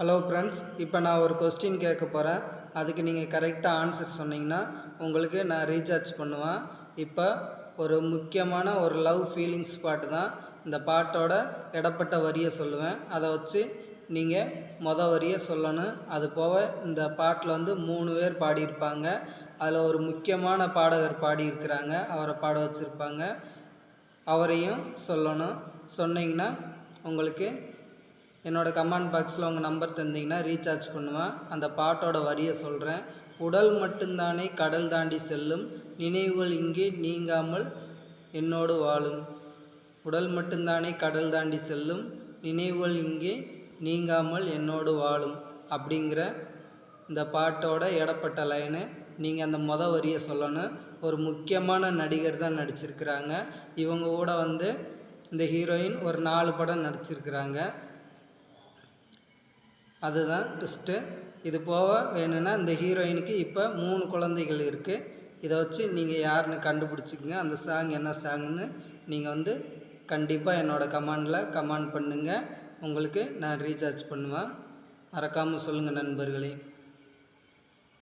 Hello friends, இப்போ நான் ஒரு கொஸ்டின் கேட்க போகிறேன். அதுக்கு நீங்கள் கரெக்டாக ஆன்சர் சொன்னீங்கன்னா உங்களுக்கு நான் ரீசார்ஜ் பண்ணுவேன். இப்போ ஒரு முக்கியமான ஒரு லவ் ஃபீலிங்ஸ் பாட்டு தான். இந்த பாட்டோட இடப்பட்ட வரியை சொல்லுவேன். அதை வச்சு நீங்கள் வரியை சொல்லணும். அது போக இந்த பாட்டில் வந்து 3 பேர் பாடியிருப்பாங்க. அதில் ஒரு முக்கியமான பாடகர் பாடியிருக்கிறாங்க. அவரை பாட வச்சுருப்பாங்க. அவரையும் சொல்லணும். சொன்னீங்கன்னா உங்களுக்கு என்னோடய கமெண்ட் பாக்ஸில் உங்கள் நம்பர் தந்தீங்கன்னா ரீசார்ஜ் பண்ணுவேன். அந்த பாட்டோட வரியை சொல்கிறேன். உடல் மட்டும்தானே கடல் தாண்டி செல்லும், நினைவுகள் இங்கே நீங்காமல் என்னோடு வாழும். உடல் மட்டும்தானே கடல் தாண்டி செல்லும், நினைவுகள் இங்கே நீங்காமல் என்னோடு வாழும் அப்படிங்கிற இந்த பாட்டோட இடப்பட்ட லைனு நீங்கள் அந்த வரியை சொல்லணும். ஒரு முக்கியமான நடிகர் தான் நடிச்சிருக்கிறாங்க. இவங்க கூட வந்து இந்த ஹீரோயின் ஒரு 4 படம் நடிச்சிருக்கிறாங்க. அதுதான் ட்விஸ்ட்டு. இது போக வேணும்னா இந்த ஹீரோயினுக்கு இப்போ 3 குழந்தைகள் இருக்குது. இதை வச்சு நீங்கள் யாருன்னு கண்டுபிடிச்சிக்கங்க. அந்த சாங் என்ன சாங்னு நீங்கள் வந்து கண்டிப்பாக என்னோடய கமெண்ட் பண்ணுங்கள். உங்களுக்கு நான் ரீசார்ஜ் பண்ணுவேன். மறக்காமல் சொல்லுங்கள் நண்பர்களே.